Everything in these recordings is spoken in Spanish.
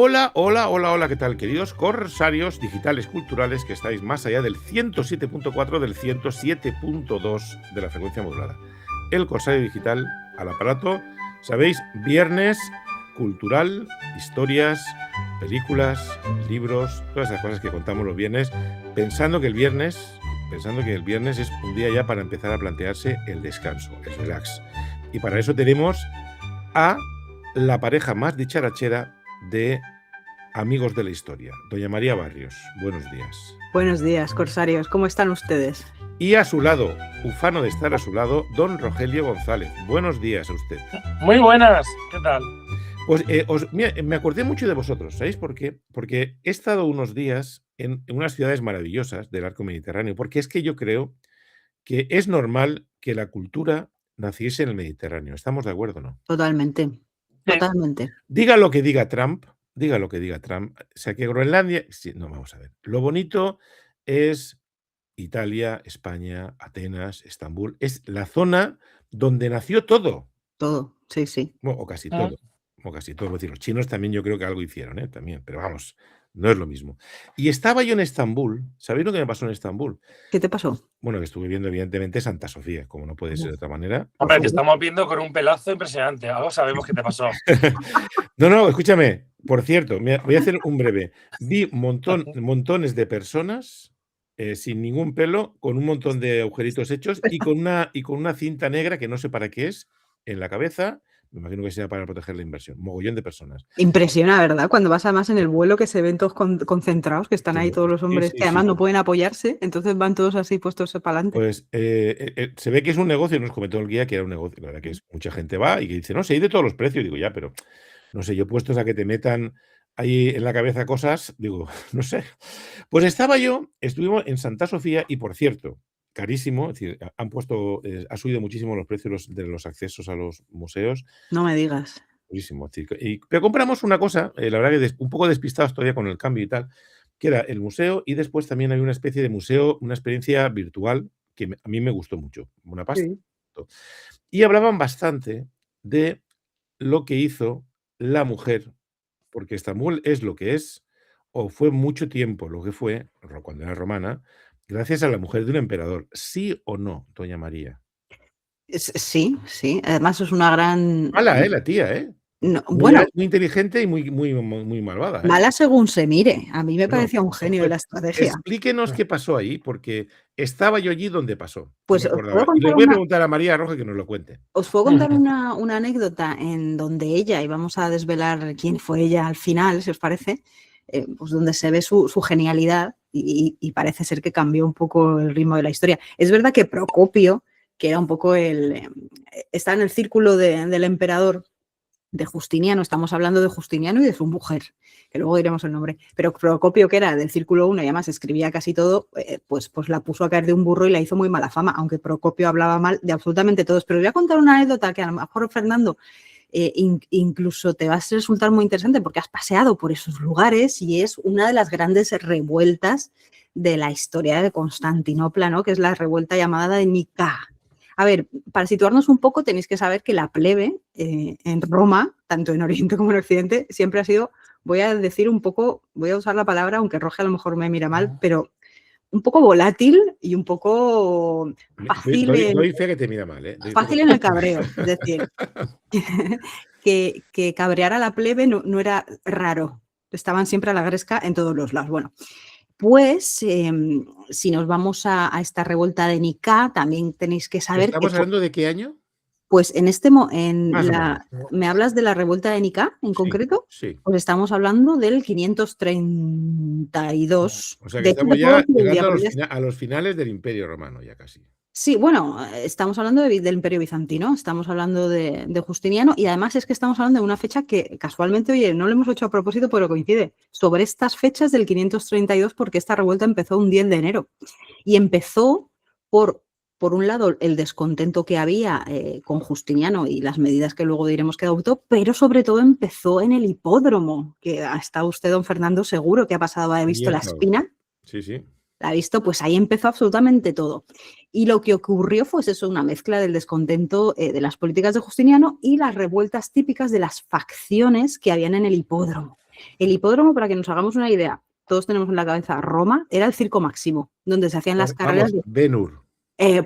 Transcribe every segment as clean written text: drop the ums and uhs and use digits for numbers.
Hola, hola, hola, hola, ¿qué tal, queridos corsarios digitales culturales que estáis más allá del 107.4 del 107.2 de la frecuencia modulada? El Corsario Digital al aparato, ¿sabéis? Viernes cultural, historias, películas, libros, todas esas cosas que contamos los viernes, pensando que el viernes es un día ya para empezar a plantearse el descanso, el relax. Y para eso tenemos a la pareja más dicharachera de Amigos de la Historia, doña María Barrios. Buenos días. Buenos días, corsarios. ¿Cómo están ustedes? Y a su lado, ufano de estar a su lado, don Rogelio González. Buenos días a usted. Muy buenas, ¿qué tal? Pues mira, me acordé mucho de vosotros, ¿sabéis por qué? Porque he estado unos días en unas ciudades maravillosas del arco mediterráneo, porque es que yo creo que es normal que la cultura naciese en el Mediterráneo. ¿Estamos de acuerdo o no? Totalmente, totalmente. Diga lo que diga Trump, o sea que Groenlandia, sí, no, vamos a ver. Lo bonito es Italia, España, Atenas, Estambul, es la zona donde nació todo. Todo, sí, sí. O casi todo. O casi todo. Es decir, los chinos también yo creo que algo hicieron, también, pero vamos, no es lo mismo. Y estaba yo en Estambul, ¿sabéis lo que me pasó en Estambul? ¿Qué te pasó? Bueno, que estuve viendo evidentemente Santa Sofía, como no puede ser de otra manera. Hombre, te estamos viendo con un pelazo impresionante. Algo sabemos que te pasó. No, escúchame. Por cierto, voy a hacer un breve. Vi montones de personas sin ningún pelo, con un montón de agujeritos hechos y con una cinta negra que no sé para qué es en la cabeza. Me imagino que sea para proteger la inversión. Mogollón de personas. Impresiona, ¿verdad? Cuando vas además en el vuelo que se ven todos concentrados, que están ahí todos los hombres que además no pueden apoyarse, entonces van todos así puestos para adelante. Pues se ve que es un negocio, nos comentó el guía que era un negocio. La verdad que mucha gente va y que dice, no, se hay de todos los precios. Digo, ya, pero no sé, yo puestos a que te metan ahí en la cabeza cosas, digo, no sé. Pues estuvimos en Santa Sofía y, por cierto, carísimo, es decir, ha subido muchísimo los precios de los accesos a los museos. No me digas. Carísimo. Pero compramos una cosa, la verdad que un poco despistados todavía con el cambio y tal, que era el museo y después también hay una especie de museo, una experiencia virtual que a mí me gustó mucho, una pasta. Sí. Y hablaban bastante de lo que hizo la mujer, porque Estambul es lo que es, o fue mucho tiempo lo que fue, cuando era romana, gracias a la mujer de un emperador. ¿Sí o no, doña María? Sí, sí. Además es una gran... Mala, la tía, No, muy, bueno, muy inteligente y muy malvada. mala según se mire. A mí me parecía un genio de la estrategia. Explíquenos qué pasó ahí, porque estaba yo allí donde pasó. Pues No me os acordaba. puedo Y les contar voy a preguntar a María Roja que nos lo cuente. Os puedo contar una anécdota en donde ella, y vamos a desvelar quién fue ella al final, si os parece, pues donde se ve su genialidad y parece ser que cambió un poco el ritmo de la historia. Es verdad que Procopio, que era un poco está en el círculo del emperador de Justiniano, estamos hablando de Justiniano y de su mujer, que luego diremos el nombre, pero Procopio, que era del círculo 1 y además escribía casi todo, pues la puso a caer de un burro y la hizo muy mala fama, aunque Procopio hablaba mal de absolutamente todos. Pero os voy a contar una anécdota que a lo mejor, Fernando, incluso te va a resultar muy interesante porque has paseado por esos lugares y es una de las grandes revueltas de la historia de Constantinopla, ¿no? Que es la revuelta llamada de Nicea. A ver, para situarnos un poco, tenéis que saber que la plebe en Roma, tanto en Oriente como en Occidente, siempre ha sido, voy a decir un poco, voy a usar la palabra, aunque Roge a lo mejor me mira mal, pero un poco volátil y un poco fácil. Doy fe que te mira mal, Fácil en el cabreo, es decir, que cabrear a la plebe no era raro, estaban siempre a la gresca en todos los lados. Bueno, pues si nos vamos a esta revuelta de Nicea, también tenéis que saber ¿Estamos hablando de qué año? Pues ¿me hablas de la revuelta de Nicea en concreto? Sí. Pues estamos hablando del 532. O sea que estamos ya llegando a los finales del Imperio Romano, ya casi. Sí, bueno, estamos hablando del Imperio Bizantino, estamos hablando de Justiniano y además es que estamos hablando de una fecha que casualmente, oye, no lo hemos hecho a propósito, pero coincide, sobre estas fechas del 532 porque esta revuelta empezó un 10 de enero y empezó por un lado, el descontento que había con Justiniano y las medidas que luego diremos que adoptó, pero sobre todo empezó en el hipódromo, que ha estado usted, don Fernando, seguro que ha pasado, ha visto la espina. Sí, sí. La ha visto, pues ahí empezó absolutamente todo. Y lo que ocurrió fue eso, una mezcla del descontento de las políticas de Justiniano y las revueltas típicas de las facciones que habían en el hipódromo. El hipódromo, para que nos hagamos una idea, todos tenemos en la cabeza Roma, era el Circo Máximo, donde se hacían las carreras. Vamos, Ben-Hur.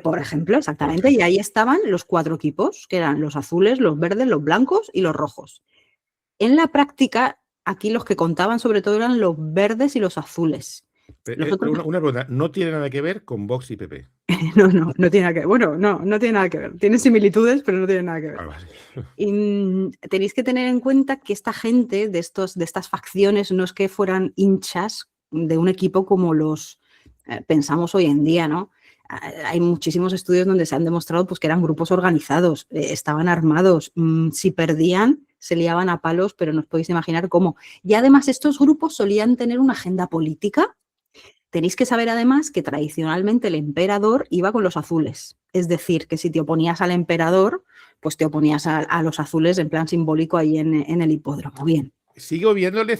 Por ejemplo, exactamente, y ahí estaban los 4 equipos, que eran los azules, los verdes, los blancos y los rojos. En la práctica, aquí los que contaban sobre todo eran los verdes y los azules. Una pregunta, ¿no tiene nada que ver con Vox y PP? No tiene nada que ver. Bueno, no tiene nada que ver. Tiene similitudes, pero no tiene nada que ver. Vale. Y tenéis que tener en cuenta que esta gente de estas facciones no es que fueran hinchas de un equipo como los pensamos hoy en día, ¿no? Hay muchísimos estudios donde se han demostrado pues, que eran grupos organizados, estaban armados, si perdían se liaban a palos, pero no os podéis imaginar cómo. Y además estos grupos solían tener una agenda política. Tenéis que saber además que tradicionalmente el emperador iba con los azules. Es decir, que si te oponías al emperador, pues te oponías a los azules en plan simbólico ahí en el hipódromo. Bien. Sigo viéndole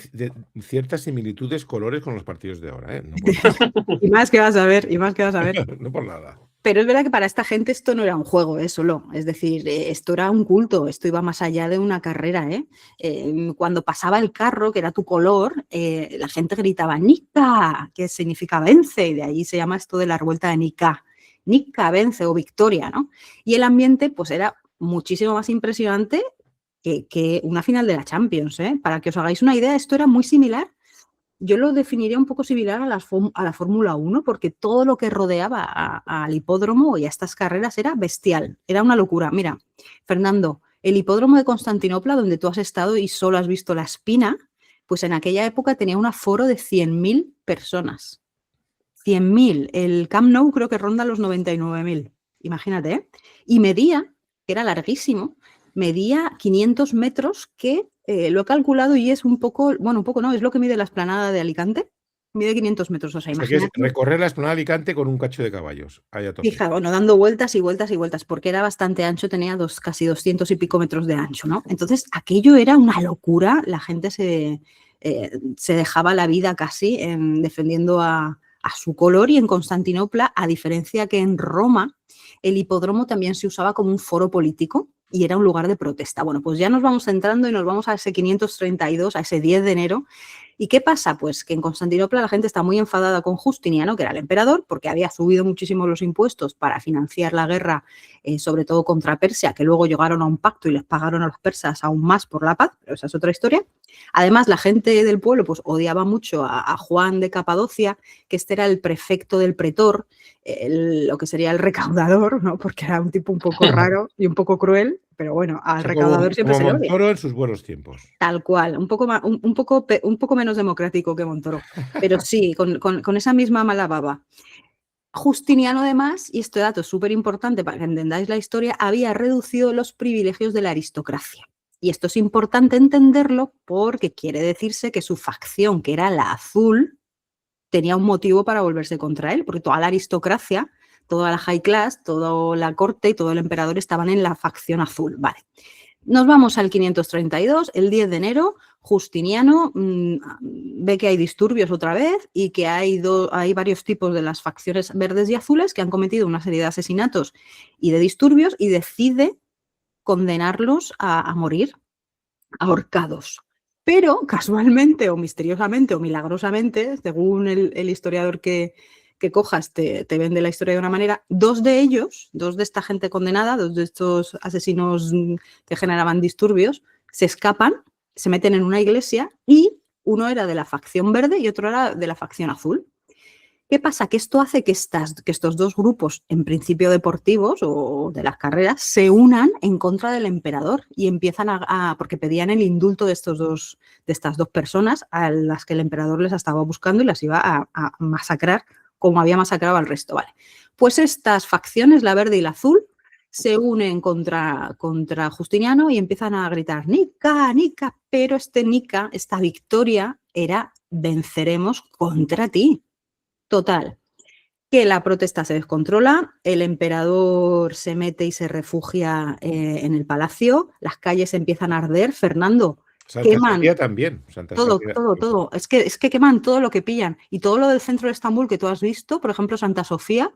ciertas similitudes colores con los partidos de ahora, ¿eh? No por nada. Y más que vas a ver. No por nada. Pero es verdad que para esta gente esto no era un juego, solo. Es decir, esto era un culto, esto iba más allá de una carrera. Cuando pasaba el carro, que era tu color, la gente gritaba Nika, que significa vence, y de ahí se llama esto de la revuelta de Nika. Nika, vence o victoria, ¿no? Y el ambiente pues era muchísimo más impresionante que una final de la Champions, ¿eh? Para que os hagáis una idea, esto era muy similar. Yo lo definiría un poco similar a la Fórmula 1, porque todo lo que rodeaba al hipódromo y a estas carreras era bestial, era una locura. Mira, Fernando, el hipódromo de Constantinopla, donde tú has estado y solo has visto la espina, pues en aquella época tenía un aforo de 100.000 personas. 100.000. El Camp Nou creo que ronda los 99.000. Imagínate, ¿eh? Y medía, que era larguísimo, medía 500 metros que lo he calculado y es un poco no, es lo que mide la explanada de Alicante, mide 500 metros, o sea, imagínate. Que es recorrer la explanada de Alicante con un cacho de caballos. Fija, bueno, dando vueltas y vueltas y vueltas, porque era bastante ancho, tenía casi 200 y pico metros de ancho, ¿no? Entonces, aquello era una locura, la gente se dejaba la vida casi defendiendo a su color, y en Constantinopla, a diferencia que en Roma, el hipódromo también se usaba como un foro político y era un lugar de protesta. Bueno, pues ya nos vamos centrando y nos vamos a ese 532, a ese 10 de enero. ¿Y qué pasa? Pues que en Constantinopla la gente está muy enfadada con Justiniano, que era el emperador, porque había subido muchísimo los impuestos para financiar la guerra, sobre todo contra Persia, que luego llegaron a un pacto y les pagaron a los persas aún más por la paz, pero esa es otra historia. Además, la gente del pueblo pues odiaba mucho a Juan de Capadocia, que este era el prefecto del pretor, lo que sería el recaudador, ¿no? Porque era un tipo un poco raro y un poco cruel, pero bueno, al recaudador siempre se le odia. Montoro en sus buenos tiempos. Tal cual, un poco menos democrático que Montoro, pero sí, con esa misma mala baba. Justiniano, además, y este dato es súper importante para que entendáis la historia, había reducido los privilegios de la aristocracia. Y esto es importante entenderlo porque quiere decirse que su facción, que era la azul, tenía un motivo para volverse contra él, porque toda la aristocracia, toda la high class, toda la corte y todo el emperador estaban en la facción azul. Vale. Nos vamos al 532, el 10 de enero, Justiniano ve que hay disturbios otra vez y que hay varios tipos de las facciones verdes y azules que han cometido una serie de asesinatos y de disturbios, y decide condenarlos a morir ahorcados. Pero casualmente o misteriosamente o milagrosamente, según el historiador que cojas, te vende la historia de una manera, dos de esta gente condenada, dos de estos asesinos que generaban disturbios, se escapan, se meten en una iglesia, y uno era de la facción verde y otro era de la facción azul. ¿Qué pasa? Que esto hace que estos dos grupos, en principio deportivos o de las carreras, se unan en contra del emperador y empiezan porque pedían el indulto de estas dos personas a las que el emperador les estaba buscando y las iba a masacrar como había masacrado al resto. Vale. Pues estas facciones, la verde y la azul, se unen contra Justiniano y empiezan a gritar Nika, Nika, pero Nika, esta victoria era venceremos contra ti. Total, que la protesta se descontrola, el emperador se mete y se refugia en el palacio, las calles empiezan a arder, Fernando. Santa Sofía también. Todo. Es que queman todo lo que pillan. Y todo lo del centro de Estambul que tú has visto, por ejemplo, Santa Sofía,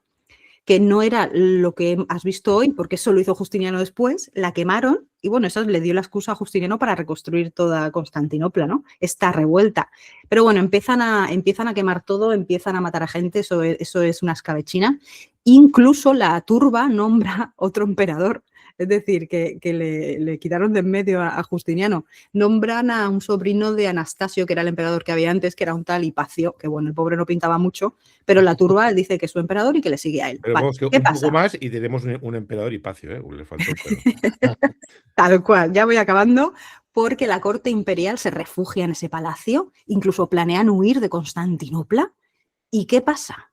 que no era lo que has visto hoy, porque eso lo hizo Justiniano después, la quemaron y bueno, eso le dio la excusa a Justiniano para reconstruir toda Constantinopla, ¿no? Esta revuelta. Pero bueno, empiezan a quemar todo, empiezan a matar a gente, eso es una escabechina. Incluso la turba nombra otro emperador. Es decir, que le quitaron de en medio a Justiniano. Nombran a un sobrino de Anastasio, que era el emperador que había antes, que era un tal Hipacio, que bueno, el pobre no pintaba mucho, pero la turba dice que es su emperador y que le sigue a él. Pero vale, vamos, que ¿qué un pasa? poco más y tenemos un emperador Hipacio, ¿eh? Le faltó el pelo. Tal cual, ya voy acabando, porque la corte imperial se refugia en ese palacio, incluso planean huir de Constantinopla. ¿Y qué pasa?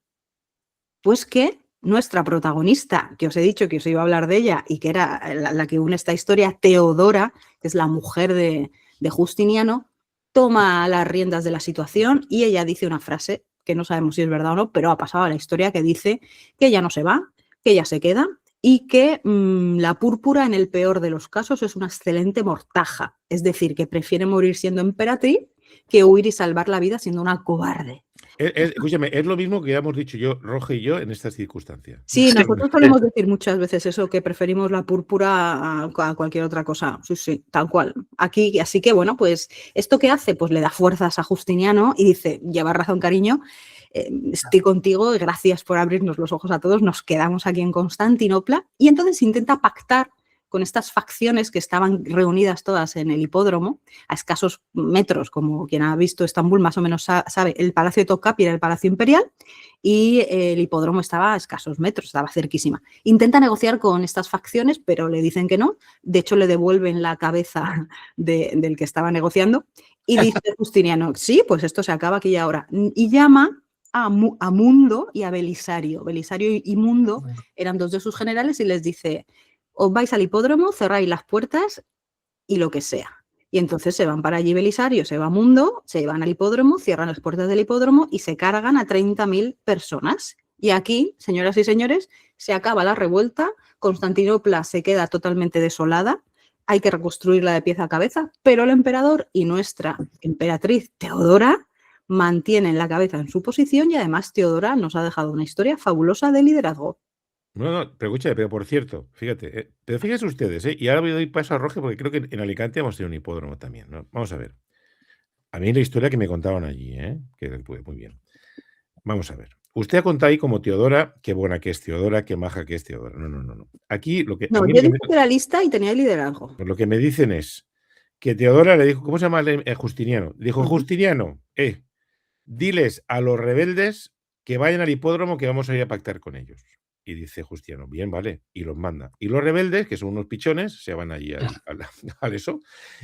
Pues que nuestra protagonista, que os he dicho que os iba a hablar de ella y que era la que une esta historia, Teodora, que es la mujer de Justiniano, toma las riendas de la situación y ella dice una frase que no sabemos si es verdad o no, pero ha pasado a la historia, que dice que ella no se va, que ella se queda y que la púrpura en el peor de los casos es una excelente mortaja, es decir, que prefiere morir siendo emperatriz que huir y salvar la vida siendo una cobarde. Escúchame, es lo mismo que ya hemos dicho yo, Roge y yo, en estas circunstancias. Sí, nosotros solemos decir muchas veces eso, que preferimos la púrpura a cualquier otra cosa. Sí, sí, tal cual. Aquí, así que bueno, pues ¿esto qué hace? Pues le da fuerzas a Justiniano y dice, lleva razón, cariño, estoy contigo, gracias por abrirnos los ojos a todos, nos quedamos aquí en Constantinopla, y entonces intenta pactar con estas facciones que estaban reunidas todas en el hipódromo, a escasos metros, como quien ha visto Estambul más o menos sabe, el Palacio de Topkapi era el Palacio Imperial y el hipódromo estaba a escasos metros, estaba cerquísima. Intenta negociar con estas facciones, pero le dicen que no. De hecho, le devuelven la cabeza del que estaba negociando y dice Justiniano, sí, pues esto se acaba aquí y ahora. Y llama a Mundo y a Belisario. Belisario y Mundo eran dos de sus generales y les dice, os vais al hipódromo, cerráis las puertas y lo que sea. Y entonces se van para allí Belisario, se va Mundo, se van al hipódromo, cierran las puertas del hipódromo y se cargan a 30.000 personas. Y aquí, señoras y señores, se acaba la revuelta, Constantinopla se queda totalmente desolada, hay que reconstruirla de pieza a cabeza, pero el emperador y nuestra emperatriz Teodora mantienen la cabeza en su posición y además Teodora nos ha dejado una historia fabulosa de liderazgo. No, pero escúchame, pero por cierto, fíjate, pero fíjense ustedes, y ahora voy a dar paso a Roge porque creo que en Alicante hemos tenido un hipódromo también, ¿no? Vamos a ver. A mí la historia que me contaban allí, que muy bien. Vamos a ver. Usted ha contado ahí como Teodora, qué buena que es Teodora, qué maja que es Teodora. No. Aquí lo que. No, yo dije que era lista y tenía liderazgo. Pues lo que me dicen es que Teodora le dijo, ¿cómo se llama Justiniano? Le dijo, Justiniano, diles a los rebeldes que vayan al hipódromo que vamos a ir a pactar con ellos. Y dice Justiniano, bien, vale, y los manda. Y los rebeldes, que son unos pichones, se van allí al eso.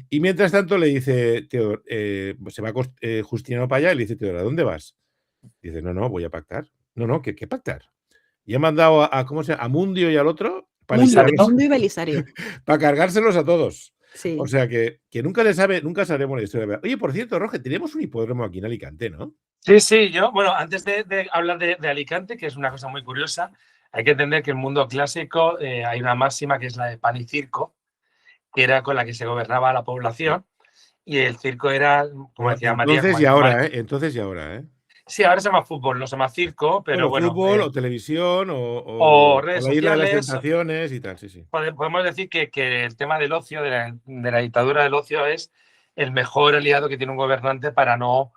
Y mientras tanto le dice Teodora, se va Justiniano para allá y le dice Teodora, ¿dónde vas? Dice, no, voy a pactar. No, ¿qué pactar? Y ha mandado ¿cómo se llama? A Mundio y al otro para Mundo y Belisario. Para cargárselos a todos. Sí. O sea que nunca sabremos la historia. Oye, por cierto, Roge, tenemos un hipódromo aquí en Alicante, ¿no? Sí, yo, bueno, antes de hablar de Alicante, que es una cosa muy curiosa, hay que entender que en el mundo clásico hay una máxima que es la de pan y circo, que era con la que se gobernaba la población, y el circo era, como decía María... Entonces y ahora, Sí, ahora se llama fútbol, no se llama circo, pero bueno. Fútbol o televisión o redes la isla sociales, de las sensaciones y tal, sí. Podemos decir que el tema del ocio, de la dictadura del ocio, es el mejor aliado que tiene un gobernante para no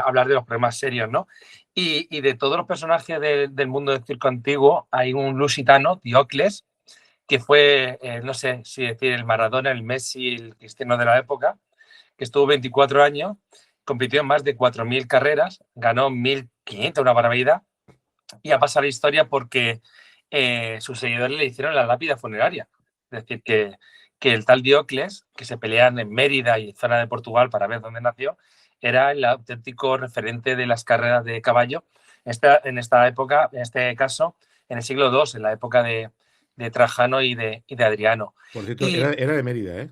hablar de los problemas serios, ¿no? Y de todos los personajes del mundo del circo antiguo, hay un lusitano, Diocles, que fue, no sé si decir el Maradona, el Messi, el Cristiano de la época, que estuvo 24 años, compitió en más de 4.000 carreras, ganó 1.500, una barbaridad, y ha pasado la historia porque sus seguidores le hicieron la lápida funeraria. Es decir, que el tal Diocles, que se pelean en Mérida y zona de Portugal para ver dónde nació, era el auténtico referente de las carreras de caballo en esta época, en este caso, en el siglo II, en la época de Trajano y de Adriano. Por cierto, era de Mérida, ¿eh?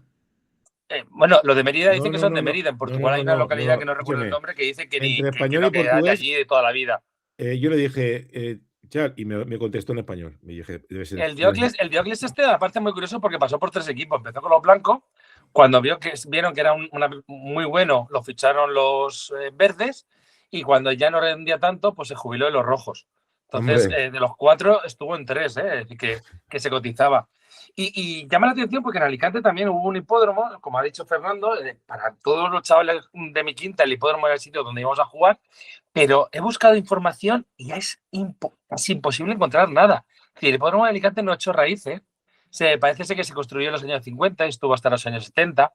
Bueno, los de Mérida dicen que son de Mérida. En Portugal hay una localidad que no recuerdo el nombre que dice que entre español y portugués, era de allí de toda la vida. Yo le dije, y me contestó en español. Me dije, debe ser el Diocles aparte es muy curioso porque pasó por 3 equipos. Empezó con los blancos. Cuando vieron que era muy bueno, lo ficharon los verdes. Y cuando ya no rendía tanto, pues se jubiló en los rojos. Entonces, Hombre. de los 4 estuvo en 3, que se cotizaba. Y llama la atención porque en Alicante también hubo un hipódromo, como ha dicho Fernando, para todos los chavales de mi quinta, el hipódromo era el sitio donde íbamos a jugar, pero he buscado información y es casi imposible encontrar nada. El hipódromo de Alicante no ha hecho raíces. Parece ser que se construyó en los años 50 y estuvo hasta los años 70.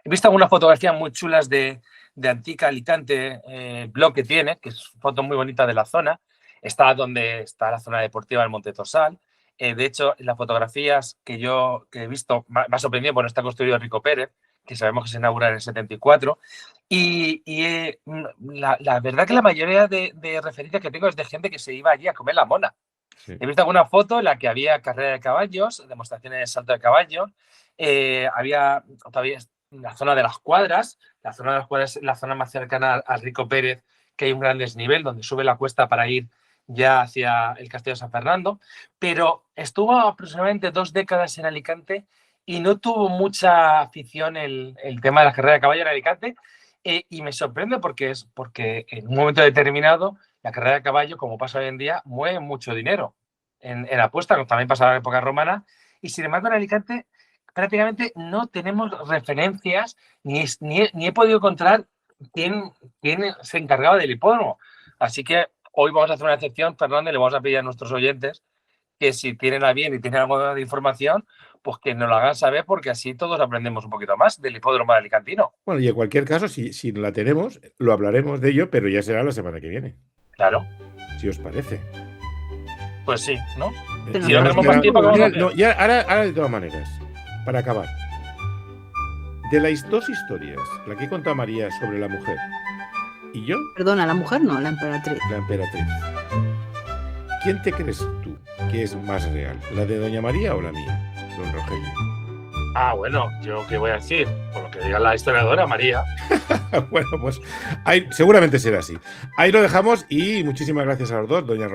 He visto algunas fotografías muy chulas de Antica Alicante, blog que tiene, que es foto muy bonita de la zona. Está donde está la zona deportiva del Monte Torsal. De hecho, en las fotografías que he visto, me ha sorprendido, bueno, está construido Rico Pérez, que sabemos que se inaugura en el 74. La verdad que la mayoría de referencias que tengo es de gente que se iba allí a comer la mona. Sí. He visto alguna foto en la que había carrera de caballos, demostraciones de salto de caballo. Había todavía la zona de las cuadras. La zona de las cuadras es la zona más cercana al Rico Pérez, que hay un gran desnivel donde sube la cuesta para ir ya hacia el Castillo de San Fernando, pero estuvo aproximadamente 2 décadas en Alicante y no tuvo mucha afición el tema de la carrera de caballo en Alicante, y me sorprende porque en un momento determinado la carrera de caballo, como pasa hoy en día, mueve mucho dinero en apuesta, como también pasaba en la época romana, y sin embargo en Alicante prácticamente no tenemos referencias ni he podido encontrar quién se encargaba del hipódromo. Así que hoy vamos a hacer una excepción, Fernando, y le vamos a pedir a nuestros oyentes que si tienen a bien y tienen algo de información, pues que nos lo hagan saber, porque así todos aprendemos un poquito más del hipódromo alicantino. Bueno, y en cualquier caso, si la tenemos, lo hablaremos de ello, pero ya será la semana que viene. Claro. Si os parece. Pues sí, ¿no? Si no tenemos más tiempo, ahora de todas maneras, para acabar. De las 2 historias, la que he contado María sobre la mujer y yo... Perdona, la mujer no, la emperatriz. La emperatriz. ¿Quién te crees tú que es más real? ¿La de Doña María o la mía, don Rogelio? Ah, bueno, ¿yo qué voy a decir? Por lo que diga la historiadora, María. Bueno, pues seguramente será así. Ahí lo dejamos y muchísimas gracias a los dos, Doña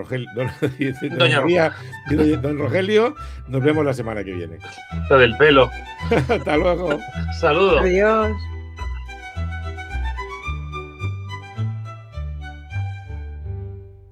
María y don Rogelio. Nos vemos la semana que viene. Lo del pelo. Hasta luego. Saludos. Adiós.